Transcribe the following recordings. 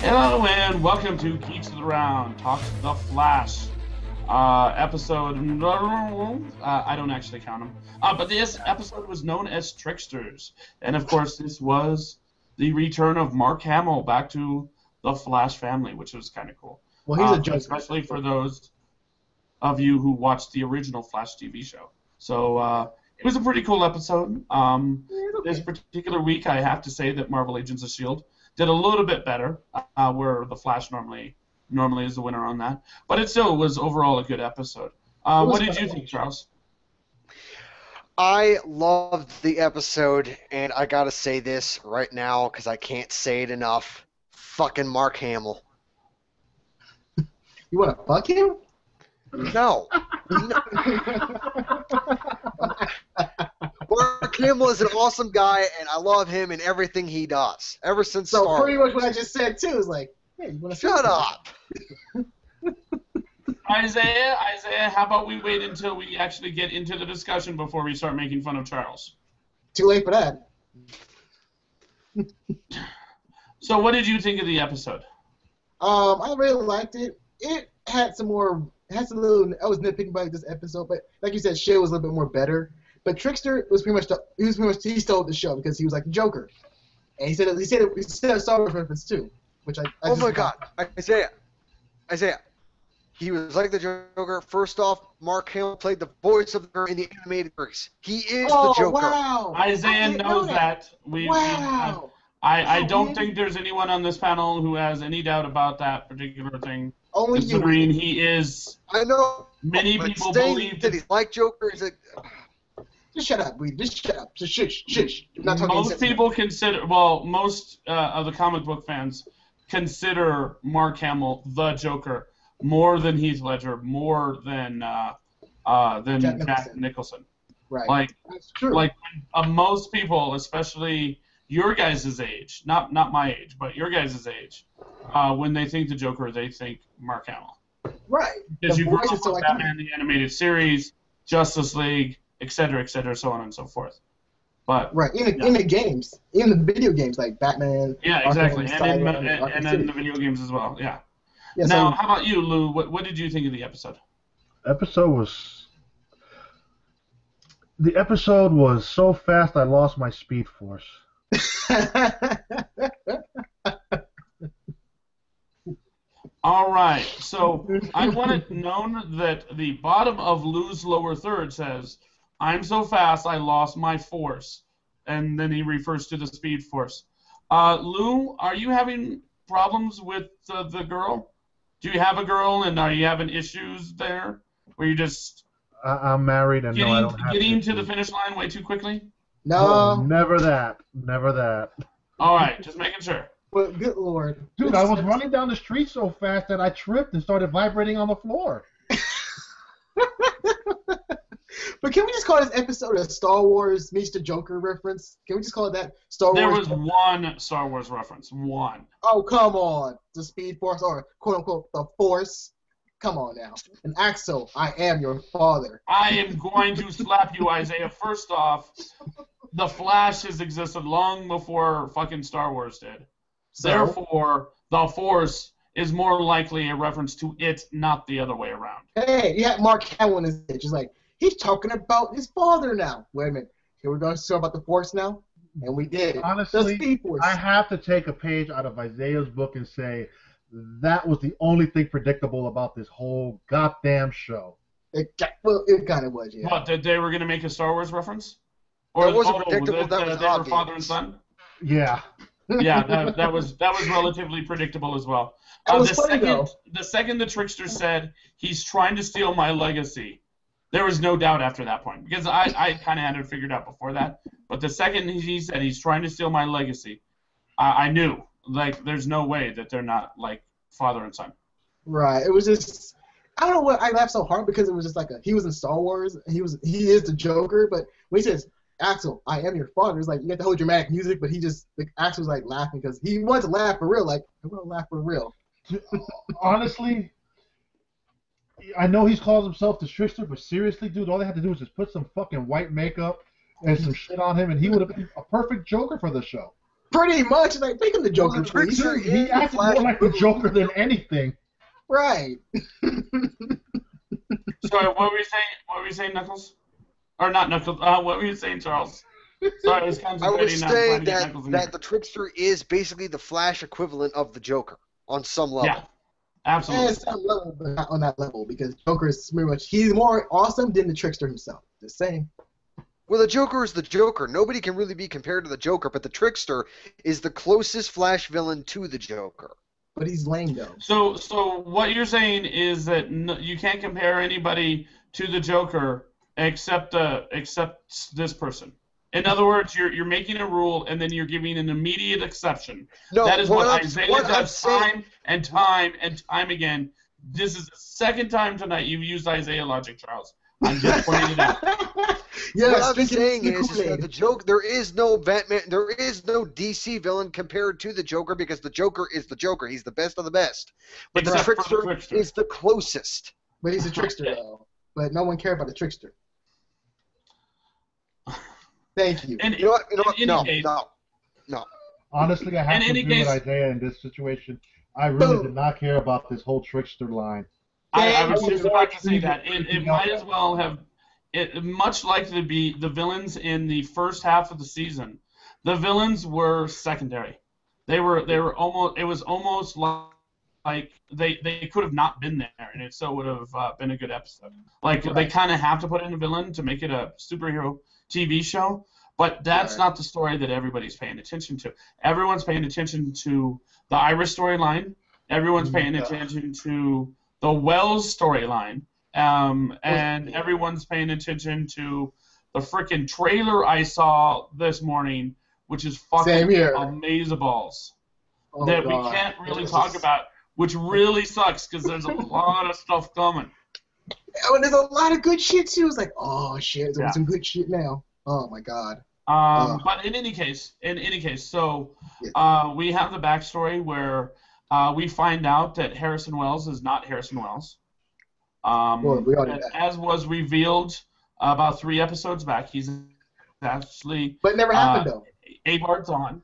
Hello and welcome to Geeks of the Round, Talks the Flash. Episode, I don't actually count them, but this episode was known as Tricksters. And of course, this was the return of Mark Hamill back to the Flash family, which was kind of cool. Well, he's a Joker. Especially for those of you who watched the original Flash TV show. So it was a pretty cool episode. This particular week, I have to say that Marvel Agents of S.H.I.E.L.D. did a little bit better, where the Flash normally is the winner on that. But it still was overall a good episode. What did you think, Charles? I loved the episode, and I gotta say this right now because I can't say it enough. Fucking Mark Hamill. You want to fuck him? No. Mark Hamill is an awesome guy, and I love him and everything he does. Ever since So Star pretty Wars. much what I just said too is like, hey, you want to Shut up. Isaiah, how about we wait until we actually get into the discussion before we start making fun of Charles? Too late for that. So what did you think of the episode? I really liked it. It had some little. I was nitpicking about this episode, but like you said, Shield was a little bit more better. But Trickster was pretty much he stole the show because he was like the Joker, and he said a Star Wars reference too, which I Oh my God, Isaiah. He was like the Joker. First off, Mark Hamill played the voice of her in the animated series. He is the Joker. Wow! Isaiah knows that. Wow! I don't think there's anyone on this panel who has any doubt about that particular thing. Only you. Considering he is. I know. Many but people saying believe that he's like Joker is a. Just shut up, Reed. Just shut up. Just shush. I'm not talking most people consider. Well, most of the comic book fans consider Mark Hamill the Joker more than Heath Ledger, more than Jack Nicholson. Right. Like, that's true. Like most people, especially your guys' age, not my age, but your guys' age, when they think the Joker, they think Mark Hamill. Right. Because you grew up with Batman the animated series, Justice League, etc., so on and so forth. But right, in the games, in the video games like Batman. Yeah, exactly, and in the video games as well. Yeah. Yeah. Now, how about you, Lou? What did you think of the episode? The episode was so fast I lost my speed force. All right, so I want it known that the bottom of Lou's lower third says, "I'm so fast I lost my force," and then he refers to the speed force. Lou, are you having problems with the girl? Do you have a girl, and are you having issues there? Where you just I'm married and no, I don't have getting to the finish line way too quickly? No. Oh, never that. All right, just making sure. Well, good Lord. Dude, I was running down the street so fast that I tripped and started vibrating on the floor. But can we just call this episode a Star Wars meets the Joker reference? Can we just call it that? Star There Wars. was one Star Wars reference. One. Oh, come on. The Speed Force, or quote-unquote, the Force. Come on now. And Axel, I am your father. I am going to slap you, Isaiah. First off, the Flash has existed long before fucking Star Wars did. So? Therefore, the Force is more likely a reference to it, not the other way around. Hey, you had Mark Hamill in his pitch. He's like, he's talking about his father now. Wait a minute. Here we're going to talk about the Force now? And we did. Honestly, the Speed Force. I have to take a page out of Isaiah's book and say that was the only thing predictable about this whole goddamn show. It kind of was, yeah. What, that they were going to make a Star Wars reference? Or That wasn't predictable, that was they were obvious. father and son? Yeah. Yeah, that was relatively predictable as well. The second the Trickster said he's trying to steal my legacy, there was no doubt after that point, because I kind of had it figured out before that. But the second he said he's trying to steal my legacy, I knew, like, there's no way that they're not like father and son. Right. It was just, I don't know what I laughed so hard because it was just like he was in Star Wars. He is the Joker, but when he says, "Axel, I am your father," it's like you get the whole dramatic music, but Axel was like laughing because he wanted to laugh for real. Like, I want to laugh for real. Honestly, I know he calls himself the Trickster, but seriously, dude, all they had to do was just put some fucking white makeup and some shit on him, and he would have been a perfect Joker for the show. Pretty much, like make him the Joker, the please. Trickster He acted more like the Joker than anything. Right. Sorry, what were you saying? What were you saying, Knuckles? Or not Knuckles? What were you saying, Charles? Sorry, I was I was concentrating on saying trying to get Knuckles in that here. the Trickster is basically the Flash equivalent of the Joker on some level. Yeah, absolutely. And some level, but not on that level, because Joker is pretty much he's more awesome than the Trickster himself. Just saying. Well, the Joker is the Joker. Nobody can really be compared to the Joker, but the Trickster is the closest Flash villain to the Joker. But he's lame though. So what you're saying is that you can't compare anybody to the Joker except this person. In other words, you're making a rule and then you're giving an immediate exception. No, that is what Isaiah I'm does saying- time and time again. This is the second time tonight you've used Isaiah logic, Charles. I'm just pointing it out. Yeah, what I'm saying is that the Joker, there is no Batman, there is no DC villain compared to the Joker because the Joker is the Joker. He's the best of the best. But the Except for Trickster, the Trickster. is the closest. But he's a trickster though. But no one cared about the Trickster. Thank you. And You know what? in any case, No. Honestly, I have In to any agree with case- Isaiah in this situation. I really did not care about this whole Trickster line. I was Thank just you. about to say that. It might as well have, much like the villains in the first half of the season, the villains were secondary. They were almost, it was almost like they could have not been there, and it so would have been a good episode. Like, they kind of have to put in a villain to make it a superhero TV show, but that's not the story that everybody's paying attention to. Everyone's paying attention to the Iris storyline. Everyone's paying attention to the Wells storyline. And everyone's paying attention to the freaking trailer I saw this morning, which is fucking amazeballs. Oh, that God. we can't really talk about, which really sucks because there's a lot of stuff coming. Oh, and there's a lot of good shit too. It's like, oh shit, there's some good shit now. Oh my God. But in any case, so we have the backstory where we find out that Harrison Wells is not Harrison Wells. As was revealed about 3 episodes back, he's actually. But it never happened though. Eobard Thawne.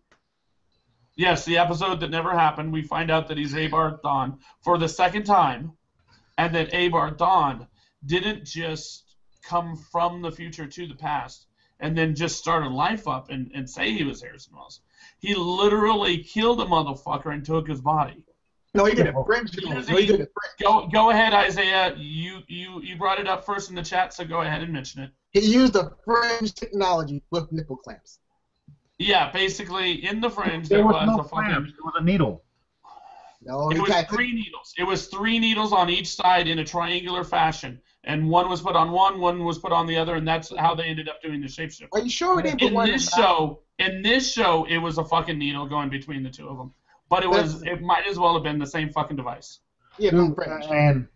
Yes, the episode that never happened. We find out that he's Eobard Thawne for the second time, and that Eobard Thawne didn't just come from the future to the past and then just start a life up and say he was Harrison Wells. He literally killed a motherfucker and took his body. No, he did it French. Go ahead, Isaiah. You brought it up first in the chat, so go ahead and mention it. He used the French technology with nipple clamps. Yeah, basically in the fringe There there was was no a fucking. clamps. There was a needle. No, It he was got 3 needles. It was 3 needles on each side in a triangular fashion, and one was put on one was put on the other, and that's how they ended up doing the shapeshift. Are you sure we didn't put In one this show, it was a fucking needle going between the two of them, but it might as well have been the same fucking device. Yeah, Dude, French. and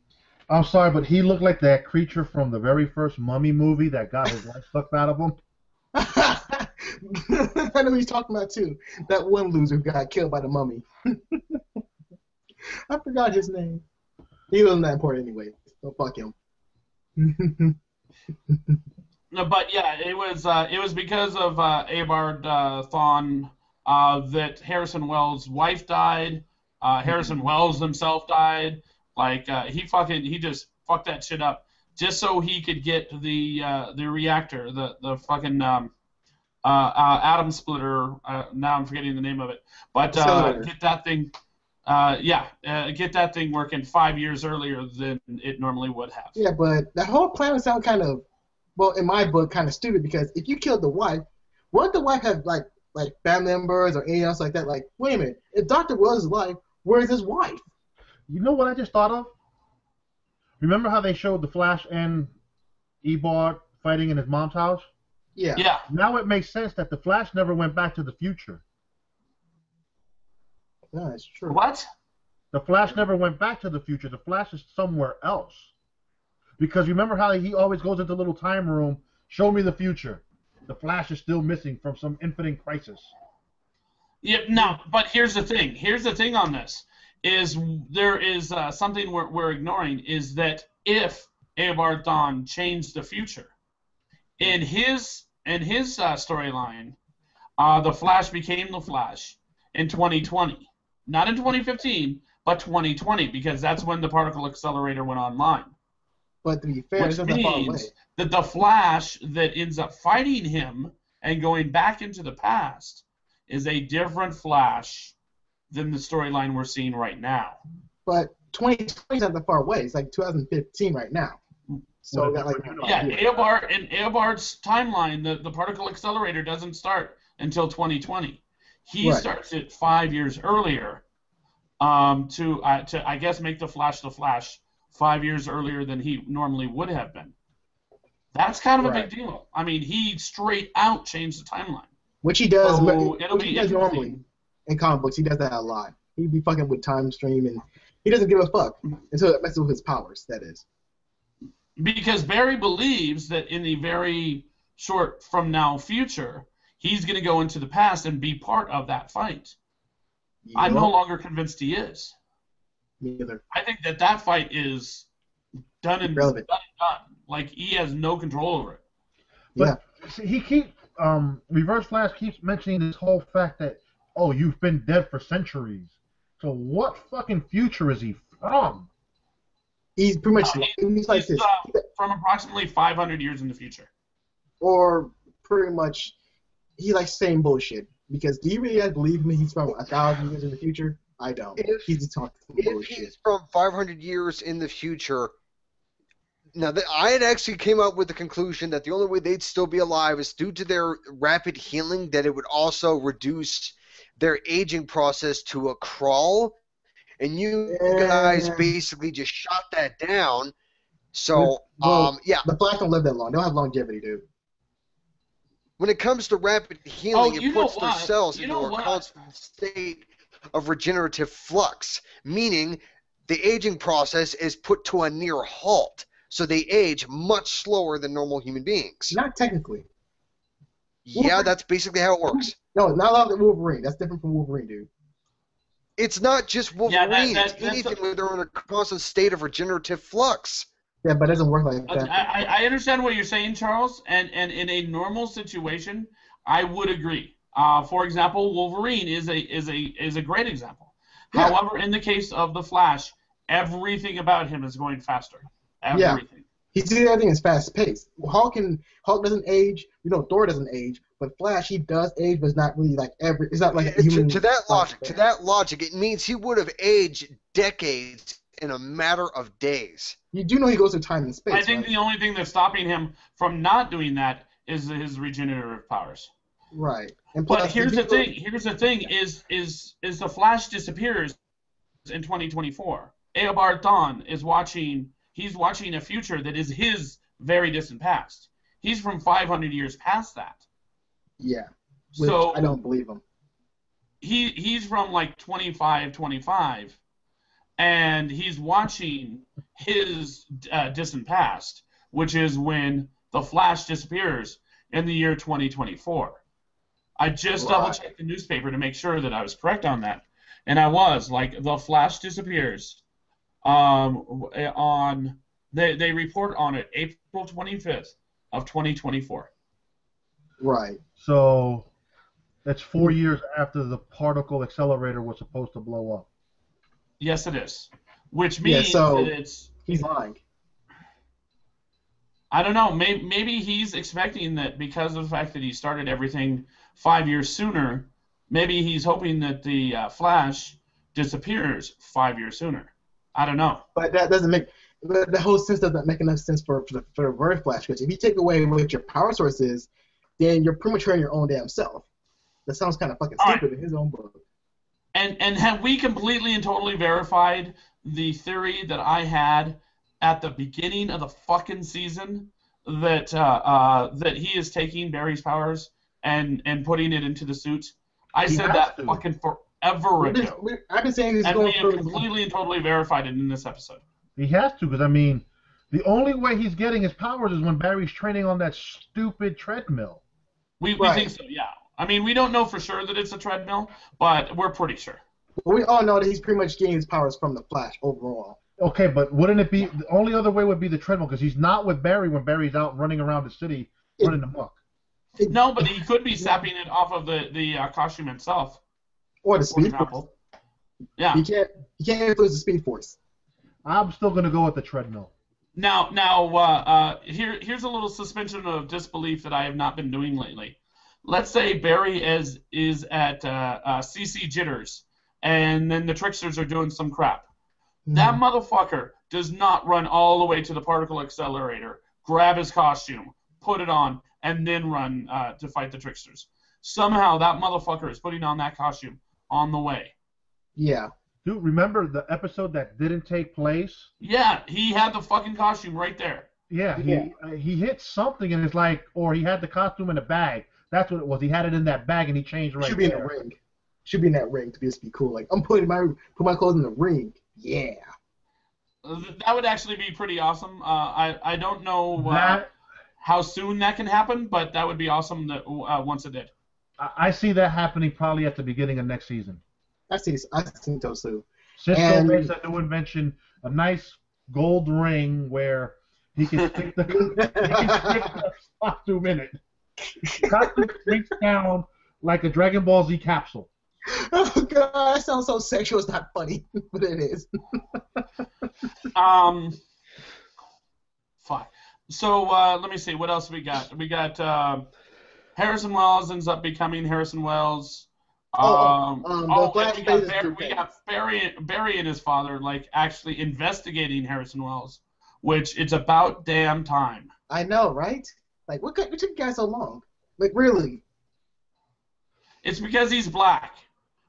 I'm sorry, but he looked like that creature from the very first Mummy movie that got his life sucked out of him. I know who he's talking about too. That one loser who got killed by the mummy. I forgot his name. He wasn't that important anyway. So fuck him. No, but yeah, it was because of Eobard Thawne that Harrison Wells' wife died. Harrison Wells himself died. Like he just fucked that shit up just so he could get the reactor, the fucking atom splitter. Now I'm forgetting the name of it, but get that thing. Get that thing working 5 years earlier than it normally would have. Yeah, but that whole plan would sound kind of, well, in my book, kind of stupid because if you killed the wife, wouldn't the wife have like family members or anything else like that? Like, wait a minute, if Dr. Wells' life, where's his wife? You know what I just thought of? Remember how they showed the Flash and Eobard fighting in his mom's house? Yeah. Yeah. Now it makes sense that the Flash never went back to the future. Yeah, that's true. What? The Flash never went back to the future. The Flash is somewhere else. Because remember how he always goes into the little time room, show me the future. The Flash is still missing from some infinite crisis. Yeah. No, but here's the thing. Here's the thing on this. There is something we're ignoring is that if Eobard Thawne changed the future, in his storyline, the Flash became the Flash in 2020. Not in 2015, but 2020, because that's when the particle accelerator went online. But to be fair, Which it's not that far away. means that the Flash that ends up fighting him and going back into the past is a different Flash than the storyline we're seeing right now. But 2020 is not that far away. It's like 2015 right now. So we got like Eobard's timeline, the particle accelerator doesn't start until 2020. He starts it 5 years earlier to I guess make the Flash 5 years earlier than he normally would have been. That's kind of a big deal. I mean, he straight out changed the timeline. Which he does. So He does normally in comic books. He does that a lot. He'd be fucking with time stream, and he doesn't give a fuck until it messes with his powers. That is. Because Barry believes that in the very short from now future, he's going to go into the past and be part of that fight. Yep. I'm no longer convinced he is. Me either. I think that fight is done and done. Like, he has no control over it. But see, he keeps Reverse Flash keeps mentioning this whole fact that, oh, you've been dead for centuries. So what fucking future is he from? He's pretty much he's like this. From approximately 500 years in the future. Or pretty much, he likes saying bullshit. Because do you really believe me? He's from 1,000 years in the future? I don't. He's just talking bullshit. If he's from 500 years in the future, now I had actually came up with the conclusion that the only way they'd still be alive is due to their rapid healing, that it would also reduce their aging process to a crawl. And you guys basically just shot that down. So, the Flash don't live that long. They don't have longevity, dude. When it comes to rapid healing, it puts their cells into a constant state of regenerative flux, meaning the aging process is put to a near halt. So they age much slower than normal human beings. Not technically. Yeah, that's basically how it works. No, not allowed with Wolverine. That's different from Wolverine, dude. It's not just Wolverine. It's anything where they're in a constant state of regenerative flux. Yeah, but it doesn't work like that. I understand what you're saying, Charles, and in a normal situation, I would agree. For example, Wolverine is a great example. Yeah. However, in the case of the Flash, everything about him is going faster. Everything. Yeah. He's doing everything is fast paced. Hulk doesn't age. Thor doesn't age. But Flash, he does age, but it's not really like it's not like a human. To that logic, it means he would have aged decades in a matter of days. You do know he goes through time and space. I think the only thing that's stopping him from not doing that is his regenerative powers. Right. And plus, but here's the thing. Here's the thing: is the Flash disappears in 2024. Eobard Thawne is watching. He's watching a future that is his very distant past. He's from 500 years past that. Yeah. So I don't believe him. He's from like 25, and he's watching his distant past, which is when the Flash disappears in the year 2024. I just double-checked the newspaper to make sure that I was correct on that, and I was. Like, the Flash disappears they report on it April 25th of 2024. Right. So that's 4 years after the particle accelerator was supposed to blow up. Yes, it is. Which means that he's lying. I don't know. Maybe he's expecting that because of the fact that he started everything 5 years sooner, maybe he's hoping that the Flash disappears 5 years sooner. I don't know. But that doesn't make... The whole sense doesn't make enough sense for the Reverse Flash, because if you take away what your power source is, then you're pretty much hurting your own damn self. That sounds kind of fucking stupid in his own book. And have we completely and totally verified the theory that I had at the beginning of the fucking season that that he is taking Barry's powers and putting it into the suit? I said that fucking forever ago. I've been saying this and we have completely and totally verified it in this episode. He has to, because, I mean, the only way he's getting his powers is when Barry's training on that stupid treadmill. We think so, yeah. I mean, we don't know for sure that it's a treadmill, but we're pretty sure. We all know that he's pretty much getting his powers from the Flash overall. Okay, but wouldn't it be... The only other way would be the treadmill, because he's not with Barry when Barry's out running around the city running amok. No, but he could be sapping it off of the costume itself. Or the Or Speed Force. grapple. Yeah. He can't influence the Speed Force. I'm still gonna go with the treadmill. Now, here's a little suspension of disbelief that I have not been doing lately. Let's say Barry is at CC Jitters, and then the Tricksters are doing some crap. That motherfucker does not run all the way to the particle accelerator, grab his costume, put it on, and then run to fight the Tricksters. Somehow that motherfucker is putting on that costume on the way. Yeah. Dude, remember the episode that didn't take place? Yeah, he had the fucking costume right there. Yeah, he hit something and it's like, or he had the costume in a bag. That's what it was. He had it in that bag and he changed right there. Should be in the ring. Should be in that ring to just be cool. Like, I'm put my clothes in the ring. Yeah. That would actually be pretty awesome. I don't know how soon that can happen, but that would be awesome that once it did. I see that happening probably at the beginning of next season. I think so too. Cisco makes a new invention, a nice gold ring where he can stick the costume in it. The costume shrinks down like a Dragon Ball Z capsule. Oh god, that sounds so sexual. It's not funny, but it is. Fuck. So let me see. What else we got? We got Harrison Wells ends up becoming Harrison Wells. We got Barry and his father actually investigating Harrison Wells, which it's about damn time. I know, right? Like, what took you guys so long? Like, really? It's because he's black.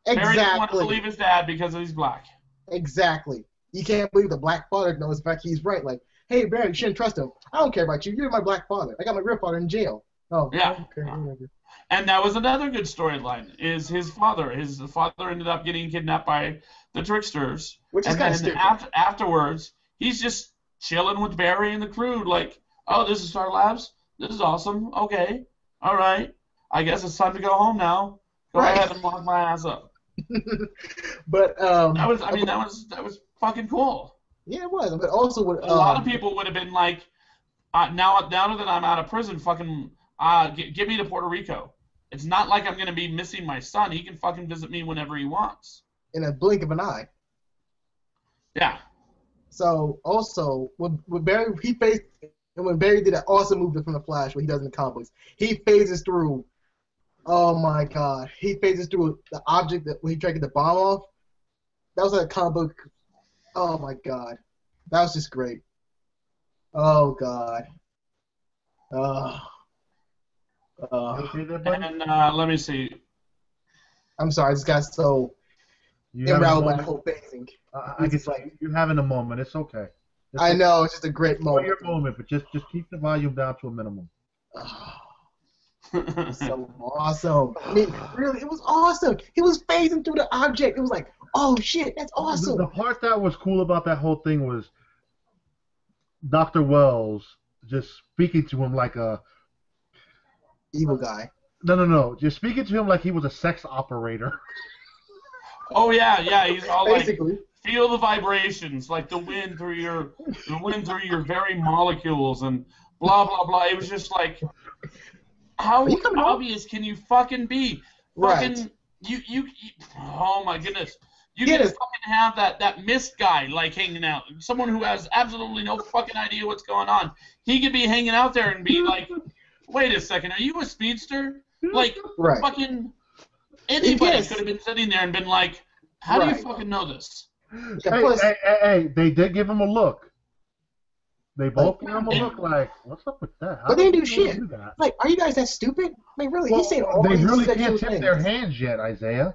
Exactly. Barry didn't want to believe his dad because he's black. Exactly. You can't believe the black father knows the fact he's right. Like, hey, Barry, you shouldn't trust him. I don't care about you. You're my black father. I got my real father in jail. Oh, yeah. Okay, whatever. And that was another good storyline, is his father. His father ended up getting kidnapped by the Tricksters. Which is kind of stupid. Afterwards, he's just chilling with Barry and the crew, like, oh, this is Star Labs? This is awesome. Okay. All right. I guess it's time to go home now. Go ahead and lock my ass up. But that was fucking cool. Yeah, it was. But also, a lot of people would have been like, now that I'm out of prison, fucking get me to Puerto Rico. It's not like I'm gonna be missing my son. He can fucking visit me whenever he wants. In a blink of an eye. Yeah. So also, when Barry when Barry did that awesome move from the Flash, what he does in the comic books, he phases through. Oh my God! He phases through the object that when he tried to get the bomb off. That was like a comic book. Oh my God, that was just great. Oh God. And let me see. I'm sorry, I just got so enraged by the whole phasing. I guess you're having a moment. It's okay. I know, it's just a great moment. Your moment, but just keep the volume down to a minimum. So awesome. I mean, really, it was awesome. He was phasing through the object. It was like, oh shit, that's awesome. The part that was cool about that whole thing was Dr. Wells just speaking to him like a evil guy. No. Just speaking to him like he was a sex operator. Oh yeah. He's all basically. Like, feel the vibrations, like the wind through your very molecules and blah blah blah. It was just like, how obvious can you fucking be? Right. Fucking, you oh my goodness. You can fucking have that mist guy like hanging out. Someone who has absolutely no fucking idea what's going on. He could be hanging out there and be like, wait a second, are you a speedster? Like, fucking anybody could have been sitting there and been like, how do you fucking know this? Hey, they did give him a look. They both gave him a look like, what's up with that? But they didn't do shit. Like, are you guys that stupid? Like, really, he's saying all they these really sexual can't tip things. their hands yet, Isaiah.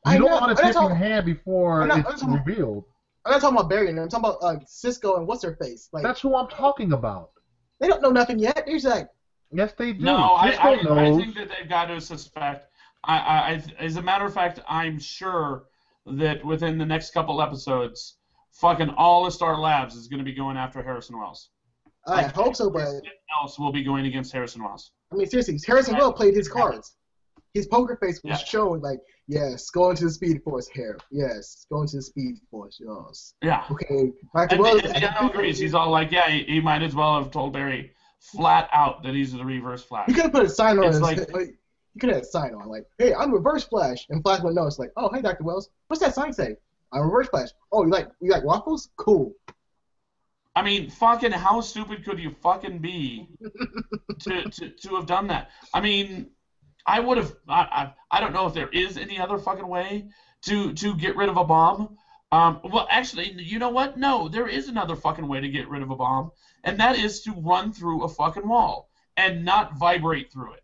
You don't want to tip your hand before it's revealed. I'm not talking about Barry. I'm talking about Cisco and what's her face. Like, that's who I'm talking about. They don't know nothing yet. They're just like, yes, they do. No, I think that they've got to suspect. As a matter of fact, I'm sure that within the next couple episodes, fucking all of Star Labs is going to be going after Harrison Wells. I hope so, but else will be going against Harrison Wells. I mean, seriously, Harrison Wells played his cards. His poker face was showing like, yes, go into the Speed Force here. Yes, go into the Speed Force. Yes. Yeah. Okay. And Daniel agrees. He's all like, yeah, he might as well have told Barry, flat out that he's the Reverse Flash. You could have put a sign on It's his like- you could have a sign on, like, hey, I'm Reverse Flash. And Flash would know. It's like, oh, hey, Dr. Wells. What's that sign say? I'm Reverse Flash. Oh, you like waffles? Cool. I mean, fucking how stupid could you fucking be to have done that? I mean, I would have. I don't know if there is any other fucking way to get rid of a bomb. Well, actually, you know what? No, there is another fucking way to get rid of a bomb, and that is to run through a fucking wall and not vibrate through it.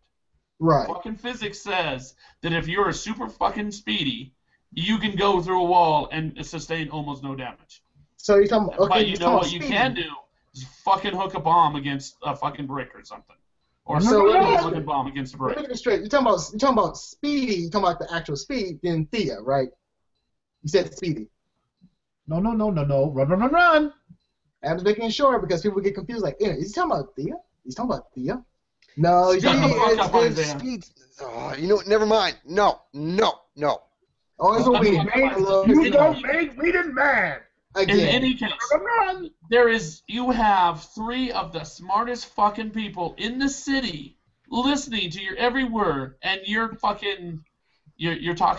Right. Fucking physics says that if you're a super fucking speedy, you can go through a wall and sustain almost no damage. So you're talking. Okay, But you know what you can do is fucking hook a bomb against a fucking brick or something, or So hook a let me- fucking bomb against a Let me brick. get it straight. You're talking about Speedy. You're talking about the actual Speed, then Thea, right? You said Speedy. No. Run. I was making sure because people get confused. Like, is he talking about Thea? He's talking about Thea? No, he's Shut talking the about. fuck up, It's Isaiah. speed. Oh, you know what? Never mind. No. Oh, it's what we Shut the fuck up. love. You don't make me mad. In Again. any case, Run. you have 3 of the smartest fucking people in the city listening to your every word, and you're talking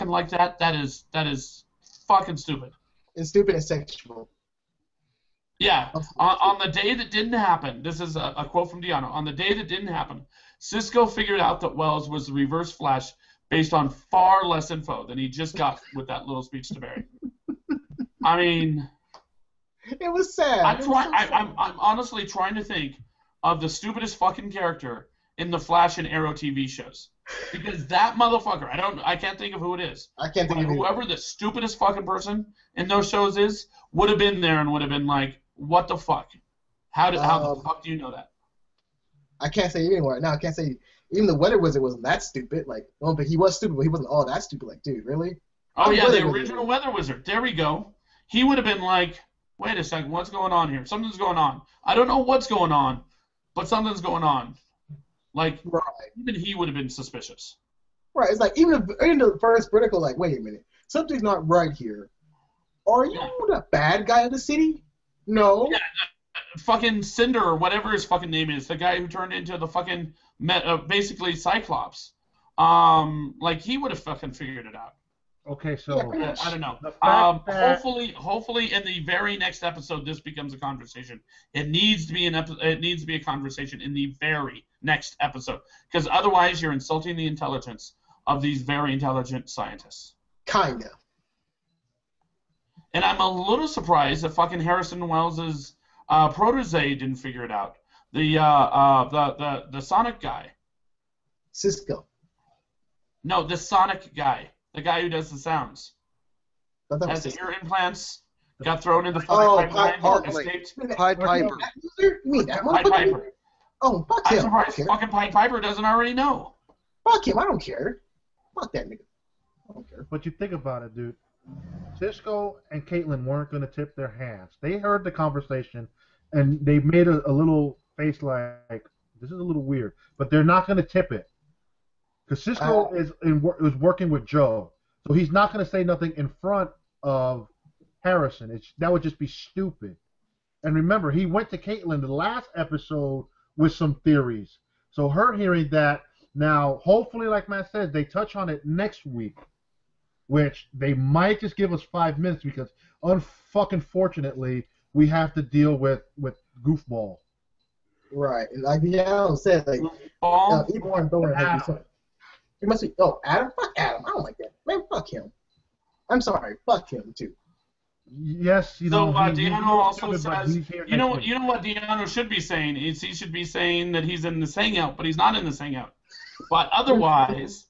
like that. That is fucking stupid. It's stupid and sexual. Yeah, on the day that didn't happen, this is a quote from Deanna. On the day that didn't happen, Cisco figured out that Wells was the Reverse Flash based on far less info than he just got with that little speech to Barry. I mean, It was sad. I'm honestly trying to think of the stupidest fucking character in the Flash and Arrow TV shows, because that motherfucker, I can't think of who it is. I can't think But of it. whoever the stupidest fucking person in those shows is would have been there and would have been like, what the fuck? How the fuck do you know that? I can't say anywhere. Now I can't say even the Weather Wizard wasn't that stupid. Like, no, but he was stupid, but he wasn't all that stupid. Like, dude, really? Oh yeah, Weather the Wizard. original Weather Wizard. There we go. He would have been like, wait a second, what's going on here? Something's going on. I don't know what's going on, but something's going on. Like, Right. even he would have been suspicious. Right. It's like even the first vertical, like, wait a minute, something's not right here. Are you the bad guy of the city? No. Yeah, fucking Cinder or whatever his fucking name is, the guy who turned into the fucking basically Cyclops. Like he would have fucking figured it out. Okay, so I don't know. the fact that- Hopefully, in the very next episode, this becomes a conversation. It needs to be a conversation in the very next episode, because otherwise, you're insulting the intelligence of these very intelligent scientists. Kinda. And I'm a little surprised that fucking Harrison Wells' protege didn't figure it out. The Sonic guy. Cisco. No, the Sonic guy. The guy who does the sounds. I thought that was Has Cisco. ear implants, got thrown into Oh, fucking pipeline, Pied escaped. Pied Piper. That loser? You mean that Pied motherfucker? Piper. Oh, fuck I'm him. I don't surprised care. fucking Pied Piper doesn't already know. Fuck him. I don't care. Fuck that nigga. I don't care. But you think about it, dude. Cisco and Caitlin weren't going to tip their hands. They heard the conversation, and they made a little face like, this is a little weird. But they're not going to tip it. Because Cisco is working with Joe. So he's not going to say nothing in front of Harrison. That would just be stupid. And remember, he went to Caitlin the last episode with some theories. So her hearing that, now, hopefully, like Matt said, they touch on it next week. Which they might just give us 5 minutes because, unfortunately, we have to deal with Goofball. Right. And like Deanna said, like, Ball. Eobard Thawne had to be something. It must be, Adam? Fuck Adam. I don't like that. Man, fuck him. I'm sorry. Fuck him, too. Yes, you So know. Deanno also stupid, but says, he's here you know next week. what Deanno should be saying is he should be saying that he's in this hangout, but he's not in this hangout. But otherwise,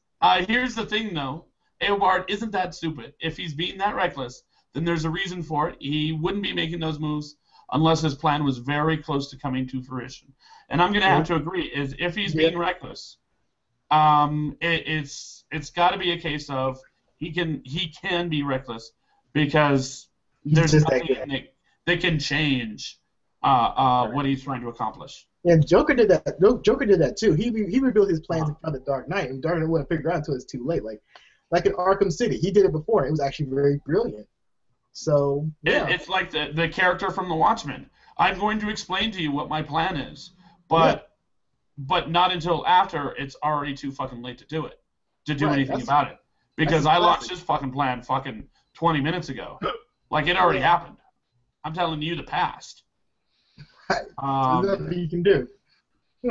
here's the thing though, Eobard isn't that stupid. If he's being that reckless, then there's a reason for it. He wouldn't be making those moves unless his plan was very close to coming to fruition. And I'm gonna have to agree, is if he's being reckless, it's got to be a case of he can be reckless because there's just that nothing that can change what he's trying to accomplish. Yeah, Joker did that. Joker did that too. He revealed his plans in front of the Dark Knight, and Dark Knight wouldn't figure it out until it's too late. Like in Arkham City, he did it before. And it was actually very brilliant. So yeah, It's like the character from The Watchmen. I'm going to explain to you what my plan is, but but not until after it's already too fucking late to do it, to do anything that's- about it. Because that's I launched classic. this fucking plan fucking 20 minutes ago. Like, it already happened. I'm telling you the past. Right. There's nothing you can do.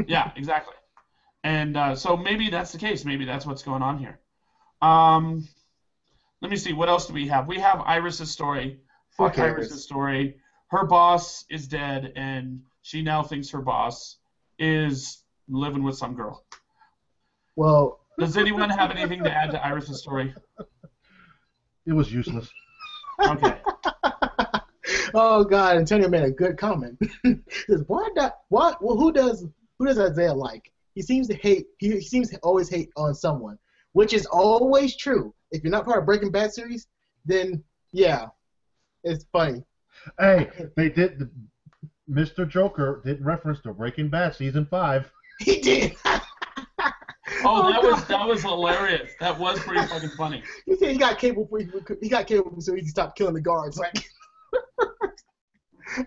Yeah, exactly. And so maybe that's the case. Maybe that's what's going on here. Let me see. What else do we have? We have Iris's story. Fuck Okay, Iris's story. Her boss is dead, and she now thinks her boss is living with some girl. Well, Does anyone have anything to add to Iris's story? It was useless. Okay. oh God, Antonio made a good comment. He says, Well, who does Isaiah like? He seems to hate. He seems to always hate on someone, which is always true. If you're not part of Breaking Bad series, then yeah, it's funny. Hey, they did. Mr. Joker did reference to Breaking Bad season 5. He did. That was hilarious. That was pretty fucking funny. He said he got cable so he can stop killing the guards. Like,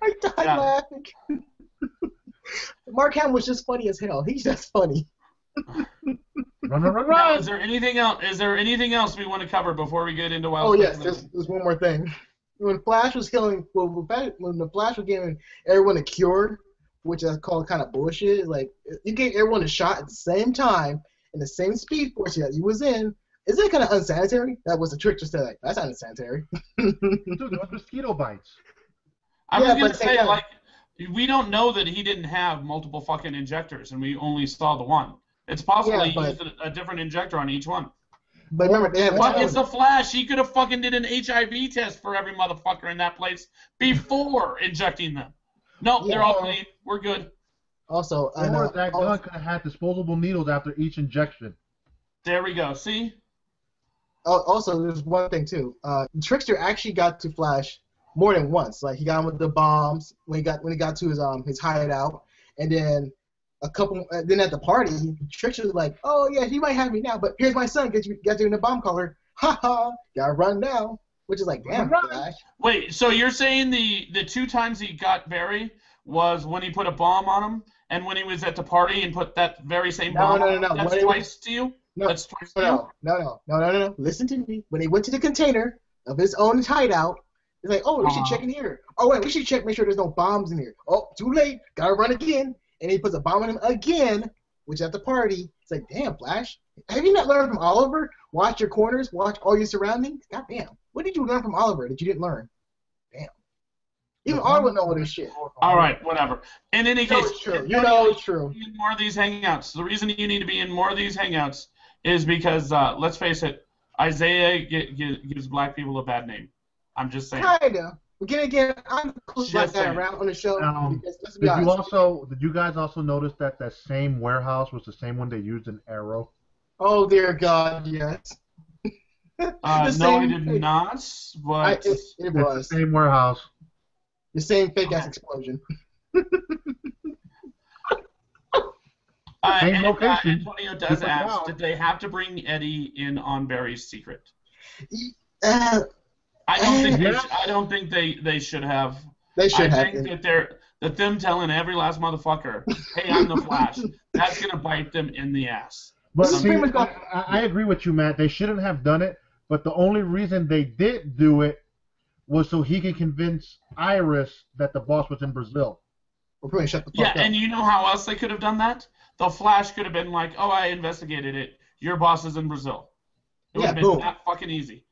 I died laughing. Mark Hamill was just funny as hell. He's just funny. Run! Now, is there anything else? Is there anything else we want to cover before we get into Wild? Oh yes, there's one more thing. When Flash was killing, when the Flash was giving everyone a cure, which I call kind of bullshit. Like, you gave everyone a shot at the same time in the same speed force that you was in. Isn't that kind of unsanitary? That was the Trickster said. Like, that's not unsanitary. Dude, there was mosquito bites. I was gonna say, like, we don't know that he didn't have multiple fucking injectors, and we only saw the one. It's possible he used a different injector on each one. But remember, they have It's the Flash. He could have fucking did an HIV test for every motherfucker in that place before injecting them. Nope, they're all clean. We're good. Also, Or that gun could have had disposable needles after each injection. There we go. See? Also, there's one thing too. Trickster actually got to Flash more than once. Like, he got him with the bombs when he got to his hideout, and then then at the party, Trickster was like, "Oh yeah, he might have me now, but here's my son. Got you in the bomb collar. Ha ha! Gotta run now." Which is like, damn, Flash. Wait, so you're saying the 2 times he got Barry was when he put a bomb on him, and when he was at the party and put that very same bomb on him? No. That's twice to you? That's twice to you? No. Listen to me. When he went to the container of his own hideout, he's like, "Oh, we should check in here. Oh wait, we should make sure there's no bombs in here. Oh, too late. Gotta run again." And he puts a bomb on him again, which at the party, it's like, damn, Flash, have you not learned from Oliver? Watch your corners, watch all your surroundings. God damn, what did you learn from Oliver that you didn't learn? Damn. Even Oliver would know all this shit. All right, whatever. In any case, it's true. You know it's true. In more of these hangouts. The reason you need to be in more of these hangouts is because, let's face it, Isaiah gives black people a bad name. I'm just saying. Kinda. Again, I'm cool like that around on the show. Let's be honest. Did you guys also notice that same warehouse was the same one they used in Arrow? Oh dear God, yes. No, I did not. But it was the same warehouse. The same fake ass explosion. Same location. Antonio does ask, did they have to bring Eddie in on Barry's secret? I don't think they should have. They should have. I think that them telling every last motherfucker, "Hey, I'm the Flash," that's gonna bite them in the ass. But see, I agree with you, Matt. They shouldn't have done it. But the only reason they did do it was so he could convince Iris that the boss was in Brazil. We're probably shut the fuck up. Yeah, and you know how else they could have done that? The Flash could have been like, "Oh, I investigated it. Your boss is in Brazil." It would have been that fucking easy.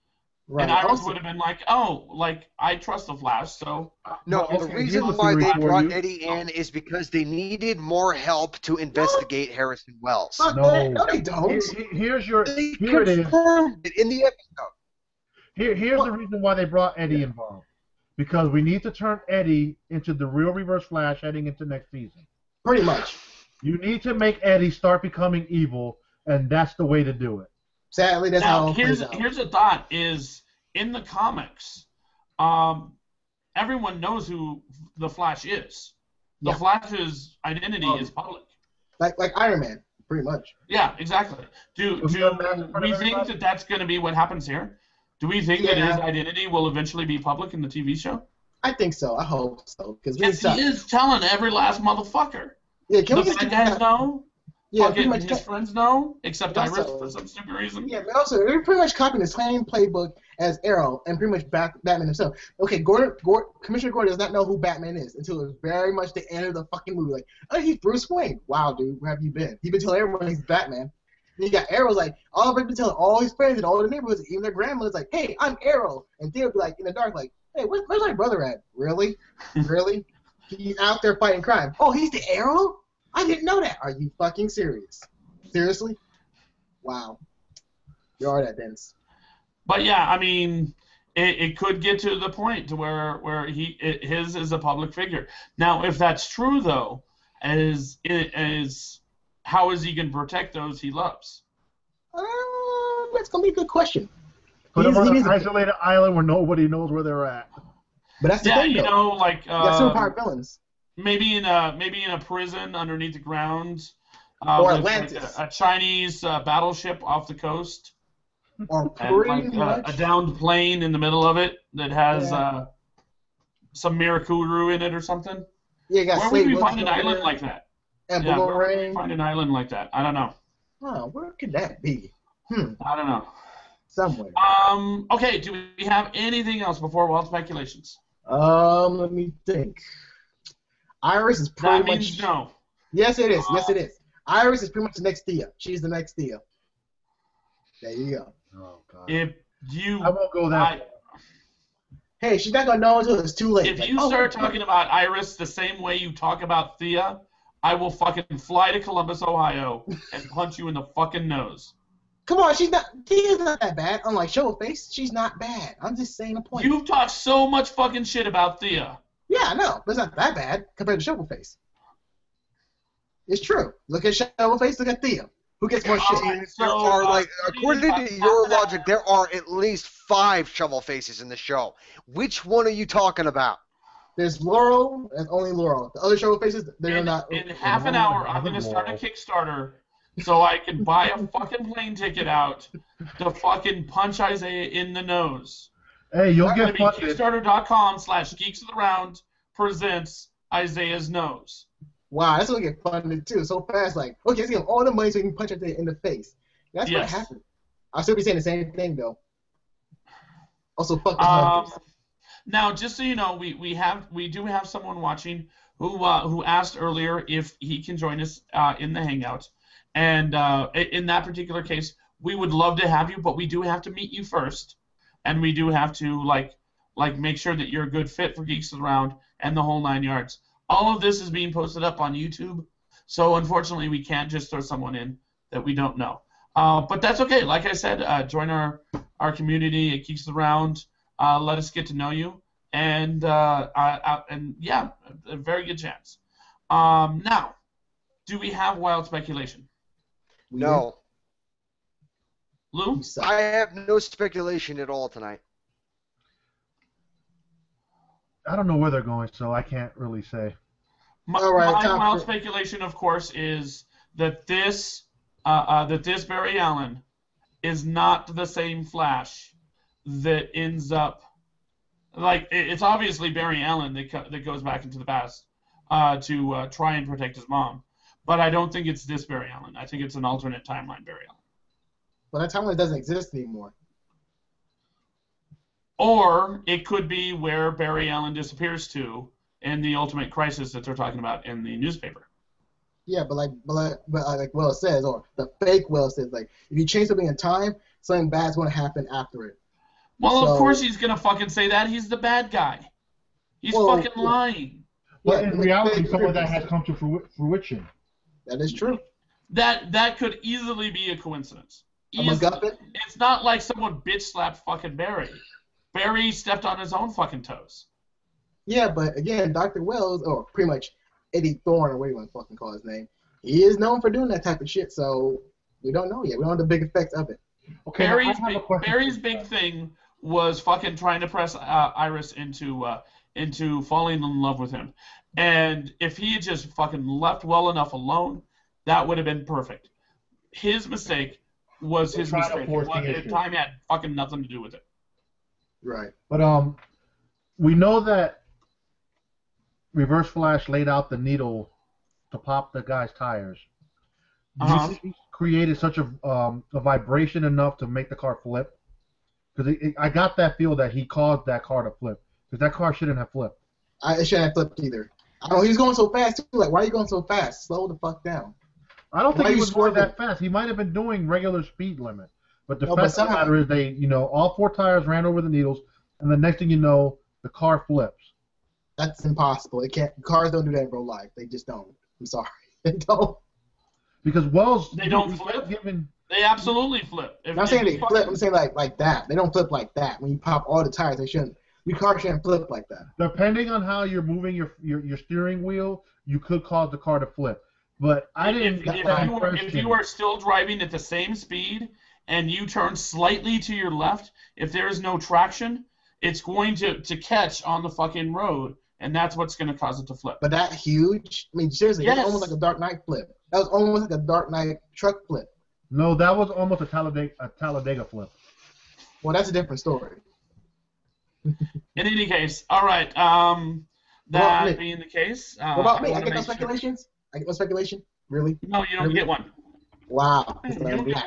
Right. And Iris would have been like, "Oh, like, I trust the Flash, so..." No, the reason why they brought Eddie in is because they needed more help to investigate Harrison Wells. No, they don't. Here it is. In the episode. Here's the reason why they brought Eddie involved. Because we need to turn Eddie into the real Reverse Flash heading into next season. Pretty much. You need to make Eddie start becoming evil, and that's the way to do it. Sadly, that's how it plays out. Here's a thought: is in the comics, everyone knows who the Flash is. The Flash's identity is public. Like Iron Man, pretty much. Yeah, exactly. Do we think that that's going to be what happens here? Do we think that his identity will eventually be public in the TV show? I think so. I hope so. Because he is telling every last motherfucker. Yeah, can we just guys know? Yeah, pretty fucking much. his friends know, except Also- Iris for some stupid reason. Yeah, but also they're pretty much copying the same playbook as Arrow and pretty much Batman himself. Okay, Commissioner Gordon does not know who Batman is until it's very much the end of the fucking movie. Like, oh, he's Bruce Wayne. Wow, dude, where have you been? He's been telling everyone he's Batman. Then you got Arrow's like, all of them been telling all his friends in all the neighborhoods, even their grandmother's like, hey, I'm Arrow. And they'll be like, in the dark, like, hey, where's my brother at? Really? Really? He's out there fighting crime. Oh, he's the Arrow? I didn't know that. Are you fucking serious? Seriously? Wow. You are that dense. But yeah, I mean, it could get to the point to where his is a public figure. Now, if that's true though, as how is he going to protect those he loves? That's gonna be a good question. Put him on He's an isolated island where nobody knows where they're at. But that's the Yeah, thing, you though. know, like Got superpowered villains. maybe in a prison underneath the ground, Or with Atlantis. like a Chinese battleship off the coast, Or and pretty like much. a downed plane in the middle of it that has Yeah. some Mirakuru in it or something. Yeah, you got Where would Slade we Wilson find an over island there, like that? and Yeah, where would we Boomerang. find an island like that? I don't know. Oh, where could that be? I don't know. Somewhere. Okay, do we have anything else before wild speculations? Let me think. Iris is pretty That much. means no. Yes, it is. Yes, it is. Iris is pretty much the next Thea. She's the next Thea. There you go. Oh God. If you, I won't go that. Hey, she's not gonna know until it's too late. If Like, you oh, start talking about Iris the same way you talk about Thea, I will fucking fly to Columbus, Ohio, and punch you in the fucking nose. come on, she's not. Thea's not that bad. Unlike Showface, she's not bad. I'm just saying a point. You've talked so much fucking shit about Thea. Yeah, I know, but it's not that bad compared to Showface. It's true. Look at Showface. Look at Thea. Who gets more shit? There are like, according to your logic, there are at least 5 shovel faces in the show. Which one are you talking about? There's Laurel and only Laurel. The other Showfaces, they're not. In half an hour, I'm going to start a Kickstarter so I can buy a fucking plane ticket out to fucking punch Isaiah in the nose. Hey, you'll It's going get to be funded. Kickstarter.com/Geeks of the Round presents Isaiah's nose. Wow, that's gonna get funded too. So fast, like, okay, let's give him all the money so he can punch it in the face. That's Yes. what happened. I'll still be saying the same thing though. Also, fuck the hunters. Now, just so you know, we do have someone watching who asked earlier if he can join us in the Hangout, and in that particular case, we would love to have you, but we do have to meet you first, and we do have to like make sure that you're a good fit for Geeks Around and the whole 9 yards. All of this is being posted up on YouTube, so unfortunately we can't just throw someone in that we don't know. But that's okay. Like I said, join our community at Geeks Around. Let us get to know you, and yeah, a very good chance. Now, do we have wild speculation? No. Lou? You suck. I have no speculation at all tonight. I don't know where they're going, so I can't really say. All right, my top wild three. speculation, of course, is that this Barry Allen is not the same Flash that ends up like it's obviously Barry Allen that goes back into the past to try and protect his mom, but I don't think it's this Barry Allen. I think it's an alternate timeline Barry Allen. Well, that timeline doesn't exist anymore. Or it could be where Barry Allen disappears to in the Ultimate Crisis that they're talking about in the newspaper. Yeah, but like Will says, or the fake Will says, like if you change something in time, something bad's going to happen after it. Well, So- of course he's gonna fucking say that. He's the bad guy. He's Well, fucking lying. But Yeah, in but reality, fake some of that news. has come to fruition. That is true. That could easily be a coincidence. A Easily. MacGuffin. It's not like someone bitch slapped fucking Barry. Barry stepped on his own fucking toes. Yeah, but again, Dr. Wells, or pretty much Eddie Thorne, or what do you want to fucking call his name, he is known for doing that type of shit. So we don't know yet. We don't know the big effects of it. Okay, now I Barry's have a big, question. Barry's big thing was fucking trying to press Iris into falling in love with him, and if he had just fucking left well enough alone, that would have been perfect. His mistake was his Trying to mistake. force the issue. Time had fucking nothing to do with it. Right. But we know that Reverse Flash laid out the needle to pop the guy's tires. Did you see he created such a vibration enough to make the car flip? Because I got that feel that he caused that car to flip. Because that car shouldn't have flipped. It shouldn't have flipped either. I don't know, he's going so fast, too. Like, why are you going so fast? Slow the fuck down. I don't think he was going that fast. He might have been doing regular speed limit. But the fact of the matter is they, all 4 tires ran over the needles, and the next thing you know, the car flips. That's impossible. Cars don't do that in real life. They just don't. I'm sorry. They don't. Because Wells... They don't flip? They absolutely flip. I'm not saying they flip. I'm saying like that. They don't flip like that. When you pop all the tires, they shouldn't. Your car shouldn't flip like that. Depending on how you're moving your steering wheel, you could cause the car to flip. But I didn't get that impression. If you are still driving at the same speed and you turn slightly to your left, if there is no traction, it's going to catch on the fucking road, and that's what's going to cause it to flip. But that huge? I mean, seriously, yes. That's almost like a Dark Knight flip. That was almost like a Dark Knight truck flip. No, that was almost a Talladega flip. Well, that's a different story. In any case, all right. That being the case, what about me? I get no speculations. I get no speculation. Really? No, you don't get one. Wow. You don't get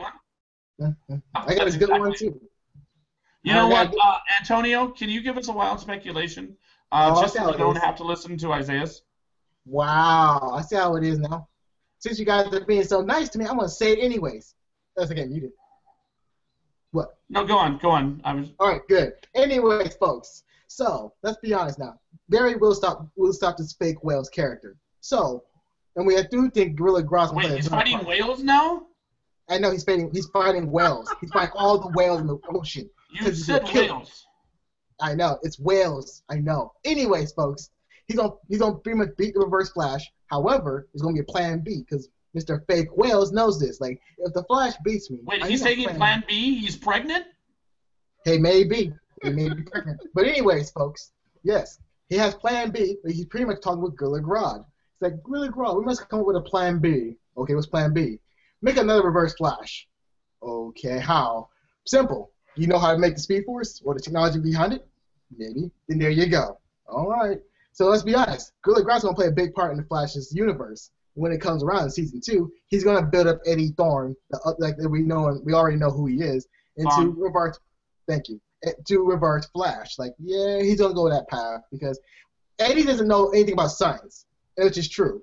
one. I got a good one too. You know what, Antonio? Can you give us a wild speculation? Just so we don't have to listen to Isaiah's. Wow, I see how it is now. Since you guys are being so nice to me, I'm gonna say it anyways. That's okay, muted. What? No, go on. All right, good. Anyways, folks. So let's be honest now. Barry will stop this fake Whales character. So, and we do think Gorilla Grodd. Wait, he's fighting whales now? I know he's fighting whales. He's fighting all the whales in the ocean. You said whales. I know it's whales. I know. Anyways, folks, he's gonna pretty much beat the Reverse Flash. However, there's gonna be a Plan B because Mr. Fake Whales knows this. Like, if the Flash beats me, wait, he's taking Plan B. He's pregnant. Hey, maybe he may be pregnant. But anyways, folks, yes, he has Plan B. But he's pretty much talking with Gorilla Grodd. It's like, Gorilla Grodd, we must come up with a Plan B. Okay, what's Plan B? Make another Reverse Flash. Okay, how? Simple. You know how to make the Speed Force or the technology behind it? Maybe. Then there you go. All right. So let's be honest. Gorilla Grodd's going to play a big part in the Flash's universe. When it comes around in season 2, he's going to build up Eddie Thawne, like we already know who he is, into Reverse. Thank you. To Reverse Flash. Like, yeah, he's going to go that path because Eddie doesn't know anything about science, which is true.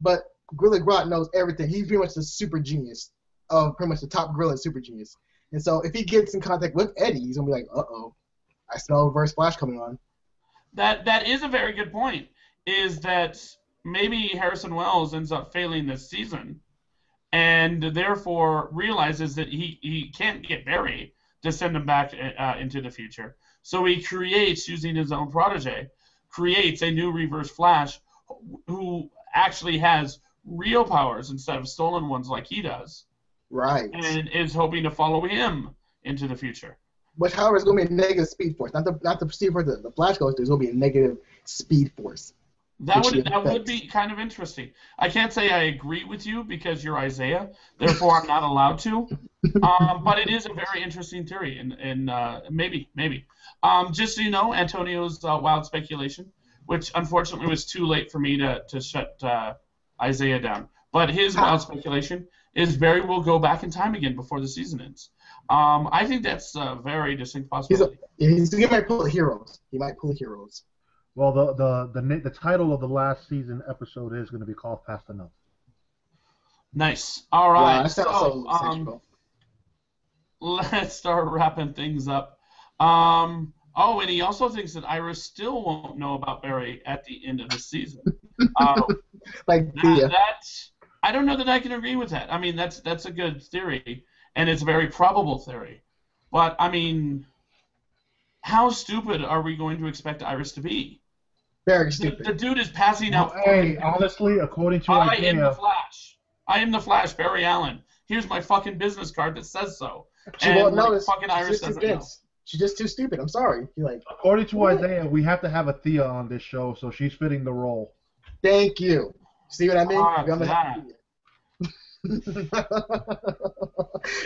But Gorilla Grodd knows everything. He's pretty much the super genius of pretty much the top gorilla super genius. And so if he gets in contact with Eddie, he's going to be like, uh-oh, I smell Reverse Flash coming on. That is a very good point, is that maybe Harrison Wells ends up failing this season and therefore realizes that he can't get Barry to send him back into the future. So he creates, using his own protege, creates a new Reverse Flash who actually has real powers instead of stolen ones like he does. Right. And is hoping to follow him into the future. Which, however, is going to be a negative speed force. Not the speed force that the Flash goes through. It's going to be a negative speed force. That would be kind of interesting. I can't say I agree with you because you're Isaiah, therefore I'm not allowed to. But it is a very interesting theory, and maybe. Just so you know, Antonio's wild speculation, which unfortunately was too late for me to shut Isaiah down. But his wild speculation is Barry will go back in time again before the season ends. I think that's a very distinct possibility. He might pull Heroes. Well, the title of the last season episode is going to be called Fast Enough. Nice. All right. Yeah, let's start wrapping things up. And he also thinks that Iris still won't know about Barry at the end of the season. I don't know that I can agree with that. I mean, that's a good theory, and it's a very probable theory. But, I mean, how stupid are we going to expect Iris to be? Very stupid. The dude is passing out. Hey, honestly, according to I am the Flash. I am the Flash, Barry Allen. Here's my fucking business card that says so. She won't notice. Fucking Iris doesn't know. She's just too stupid. I'm sorry. According to Isaiah, we have to have a Thea on this show, so she's fitting the role. Thank you. See what I mean?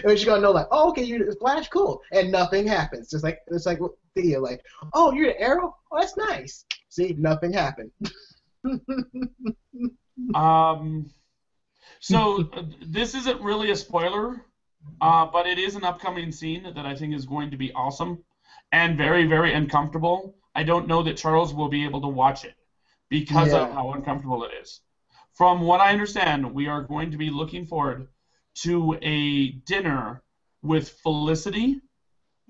And she's gonna know, like, oh, okay, you're the Flash, cool, and nothing happens. Just like it's like with Thea, like, oh, you're the Arrow, oh, that's nice. See, nothing happened. So this isn't really a spoiler, but it is an upcoming scene that I think is going to be awesome and very, very uncomfortable. I don't know that Charles will be able to watch it because of how uncomfortable it is. From what I understand, we are going to be looking forward to a dinner with Felicity,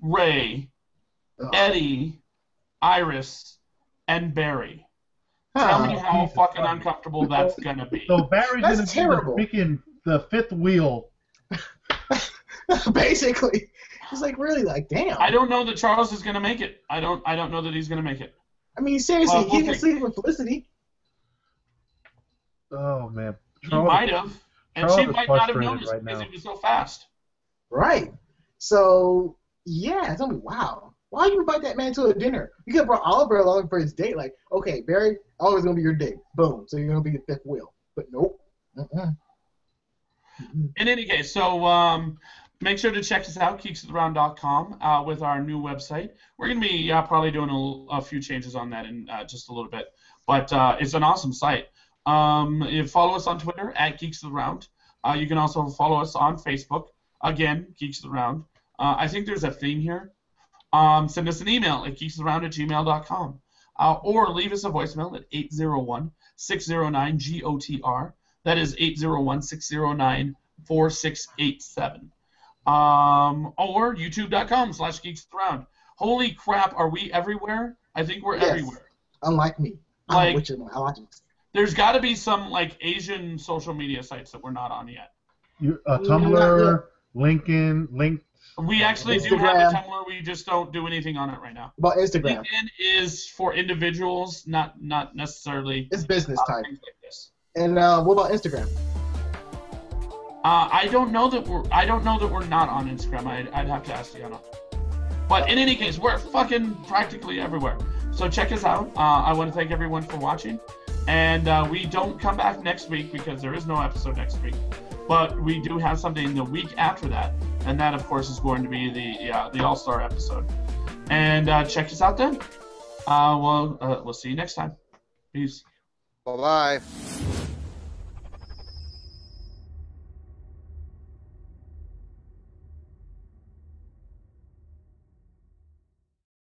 Ray, Eddie, Iris, and Barry. Tell me how fucking uncomfortable that's gonna be. So Barry's gonna be freaking the fifth wheel. Basically, it's like really like damn. I don't know that Charles is gonna make it. I don't know that he's gonna make it. I mean, seriously, he can sleep with Felicity. Oh man, Charles, he might have, and she might not have noticed because he was so fast. Right. So yeah, tell me, wow. Why you invite that man to a dinner? You could have brought Oliver along for his date. Like, okay, Barry, Oliver's gonna be your date. Boom. So you're gonna be the fifth wheel. But nope. In any case, so make sure to check us out, geeksoftheround.com, with our new website. We're going to be probably doing a few changes on that in just a little bit. But it's an awesome site. You follow us on Twitter, at Geeks of the Round. You can also follow us on Facebook, again, Geeks of the Round. I think there's a theme here. Send us an email at geeksoftheround@gmail.com. Or leave us a voicemail at 801-609-GOTR. That is 801-609-4687. Or youtube.com/geeksaround. Holy crap, are we everywhere? I think we're everywhere. Unlike me. Like, there's got to be some like Asian social media sites that we're not on yet. Tumblr, LinkedIn. We actually do have a Tumblr. We just don't do anything on it right now. About Instagram. LinkedIn is for individuals, not necessarily. It's business type. Things like this. And what about Instagram? I don't know that we're not on Instagram. I'd have to ask Deanna. But in any case, we're fucking practically everywhere. So check us out. I want to thank everyone for watching. And we don't come back next week because there is no episode next week. But we do have something the week after that, and that of course is going to be the All-Star episode. And check us out then. We'll see you next time. Peace. Bye-bye.